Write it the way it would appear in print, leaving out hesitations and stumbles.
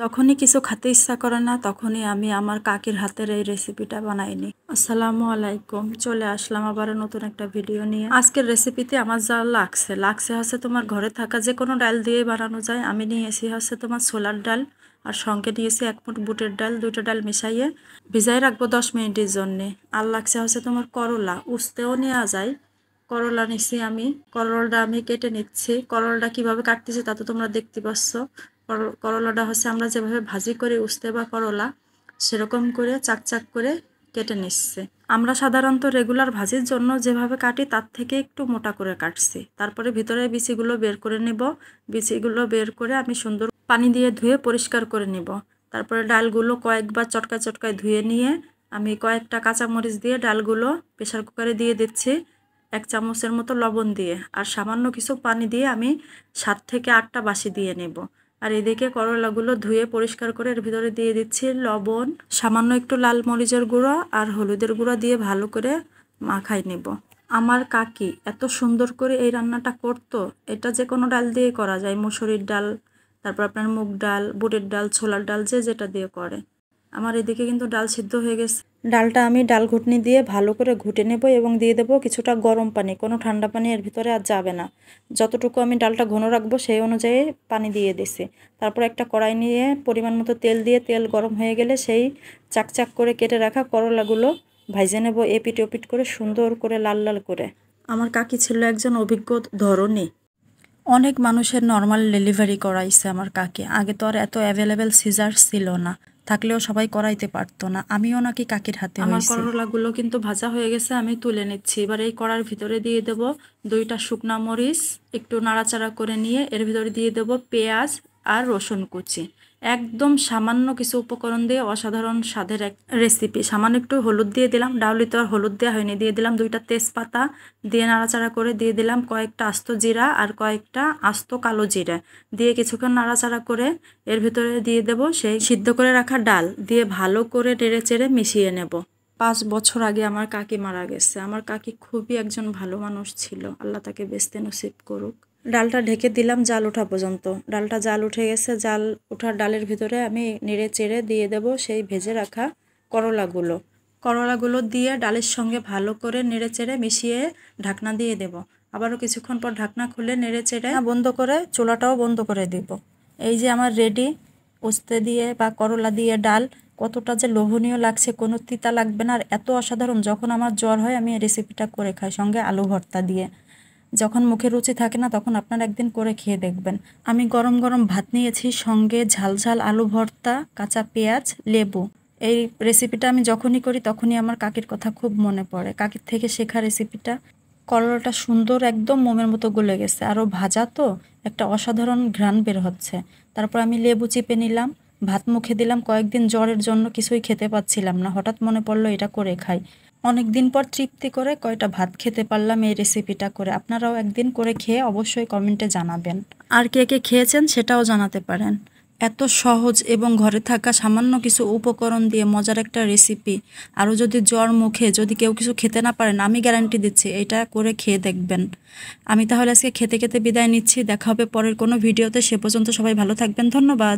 যখনই কিছু খেতে ইচ্ছা করে না তখনই আমি আমার কাকির হাতের এই রেসিপিটা বানাই নিই। আসসালামু আলাইকুম, চলে আসলাম আবার নতুন একটা ভিডিও নিয়ে। আজকের রেসিপিতে আমার যা লাগছে হচ্ছে তোমার ঘরে থাকা যে কোনো ডাল দিয়ে বানানো যায়। আমি নিয়েছি হচ্ছে তোমার ছোলার ডাল, আর সঙ্গে নিয়েছি 1 মুঠ বুটের ডাল। দুইটা ডাল মিশাইয়ে ভিজাই রাখবো 10 মিনিটের জন্যে। আর লাগছে হচ্ছে তোমার করলা, উস্তেও নেওয়া যায়। করলা নিচ্ছি আমি, করলাটা আমি কেটে নিচ্ছি। করলাটা কিভাবে কাটতেছি তা তো তোমরা দেখতে পাচ্ছ। করলাটা হচ্ছে আমরা যেভাবে ভাজি করে উস্তে বা করলা, সেরকম করে চাক চাক করে কেটে নিচ্ছে। আমরা সাধারণত রেগুলার ভাজির জন্য যেভাবে কাটি তার থেকে একটু মোটা করে কাটছি। তারপরে ভিতরে বিচিগুলো বের করে নেব। বিচিগুলো বের করে আমি সুন্দর পানি দিয়ে ধুয়ে পরিষ্কার করে নেব। তারপরে ডালগুলো কয়েকবার চটকায় চটকায় ধুয়ে নিয়ে আমি কয়েকটা কাঁচামরিচ দিয়ে ডালগুলো প্রেসার কুকারে দিয়ে দিচ্ছি 1 চামচের মতো লবণ দিয়ে, আর সামান্য কিছু পানি দিয়ে আমি 7 থেকে 8টা বাসি দিয়ে নেব। আর এদিকে করলাগুলো ধুয়ে পরিষ্কার করে এর ভিতরে দিয়ে দিচ্ছি লবণ, সামান্য একটু লাল মরিচের গুঁড়ো আর হলুদের গুঁড়ো দিয়ে ভালো করে মাখাই নেব। আমার কাকি এত সুন্দর করে এই রান্নাটা করতো। এটা যে কোনো ডাল দিয়ে করা যায়, মুসুরির ডাল, তারপর আপনার মুগ ডাল, বুটের ডাল, ছোলার ডাল, যে যেটা দিয়ে করে। আমার এদিকে কিন্তু ডাল সিদ্ধ হয়ে গেছে। ডালটা আমি ডাল ঘুটনি দিয়ে ভালো করে ঘুটে নেব এবং দিয়ে দেবো কিছুটা গরম পানি। কোনো ঠান্ডা পানি এর ভিতরে আর যাবে না। যতটুকু আমি ডালটা ঘন রাখবো সেই অনুযায়ী পানি দিয়ে দিছি। তারপর একটা কড়াই নিয়ে পরিমাণ মতো তেল দিয়ে, তেল গরম হয়ে গেলে সেই চাকচাক করে কেটে রাখা করলাগুলো ভাইজে নেব এপিট ওপিট করে, সুন্দর করে লাল লাল করে। আমার কাকি ছিল একজন অভিজ্ঞ ধরনী। অনেক মানুষের নর্মাল ডেলিভারি করাইছে আমার কাকি। আগে তো আর এত অ্যাভেলেবেল সিজার ছিল না, থাকলেও সবাই করাইতে পারতো না। আমিও নাকি কাকির হাতে হয়েছি। আমার করলাগুলো কিন্তু ভাজা হয়ে গেছে, আমি তুলে নিচ্ছি। এবার এই কড়ার ভিতরে দিয়ে দেব 2টা শুকনা মরিচ, একটু নাড়াচাড়া করে নিয়ে এর ভিতরে দিয়ে দেব পেঁয়াজ আর রসুন কুচি। একদম সামান্য কিছু উপকরণ দিয়ে অসাধারণ স্বাদের এক রেসিপি। সামান্য একটু হলুদ দিয়ে দিলাম, ডাউলি তো আর হলুদ দেওয়া হয়নি। দিয়ে দিলাম 2টা তেজপাতা, দিয়ে নাড়াচাড়া করে দিয়ে দিলাম কয়েকটা আস্ত জিরা আর কয়েকটা আস্ত কালো জিরা। দিয়ে কিছুক্ষণ নাড়াচাড়া করে এর ভিতরে দিয়ে দেব সেই সিদ্ধ করে রাখা ডাল, দিয়ে ভালো করে নেড়ে চেড়ে মিশিয়ে নেব। 5 বছর আগে আমার কাকি মারা গেছে। আমার কাকি খুবই একজন ভালো মানুষ ছিল, আল্লাহ তাকে বেস্তে নসিব করুক। ডালটা ঢেকে দিলাম জাল ওঠা পর্যন্ত। ডালটা জাল উঠে গেছে। জাল ওঠার ডালের ভিতরে আমি নেড়ে চেড়ে দিয়ে দেব সেই ভেজে রাখা করলাগুলো। করলাগুলো দিয়ে ডালের সঙ্গে ভালো করে নেড়ে চেড়ে মিশিয়ে ঢাকনা দিয়ে দেব। আবারও কিছুক্ষণ পর ঢাকনা খুলে নেড়ে চেড়ে বন্ধ করে চুলাটাও বন্ধ করে দিব। এই যে আমার রেডি উস্তে দিয়ে বা করলা দিয়ে ডাল। কতটা যে লোভনীয় লাগছে, কোনো তিতা লাগবে না, আর এত অসাধারণ। যখন আমার জ্বর হয় আমি এই রেসিপিটা করে খাই সঙ্গে আলু ভর্তা দিয়ে। যখন মুখে রুচি থাকে না তখন আপনারা একদিন করে খেয়ে দেখবেন। আমি গরম গরম ভাত নিয়েছি, সঙ্গে ঝাল ঝাল আলু ভর্তা, কাঁচা পেঁয়াজ, লেবু। এই রেসিপিটা আমি যখনই করি তখনই আমার কাকির কথা খুব মনে পড়ে। কাকির থেকে শেখা রেসিপিটা। করলাটা সুন্দর একদম মোমের মতো গলে গেছে, আরও ভাজা তো একটা অসাধারণ ঘ্রাণ বের হচ্ছে। তারপর আমি লেবু চিপে নিলাম, ভাত মুখে দিলাম। কয়েকদিন জ্বরের জন্য কিছুই খেতে পাচ্ছিলাম না, হঠাৎ মনে পড়লো এটা করে খাই। অনেক দিন পর তৃপ্তি করে কয়টা ভাত খেতে পারলাম এই রেসিপিটা করে। আপনারাও একদিন করে খেয়ে অবশ্যই কমেন্টে জানাবেন, আর কে কে খেয়েছেন সেটাও জানাতে পারেন। এত সহজ এবং ঘরে থাকা সামান্য কিছু উপকরণ দিয়ে মজার একটা রেসিপি। আরও যদি জ্বর মুখে যদি কেউ কিছু খেতে না পারেন, আমি গ্যারান্টি দিচ্ছি এটা করে খেয়ে দেখবেন। আমি তাহলে আজকে খেতে খেতে বিদায় নিচ্ছি। দেখা হবে পরের কোনো ভিডিওতে। সে পর্যন্ত সবাই ভালো থাকবেন। ধন্যবাদ।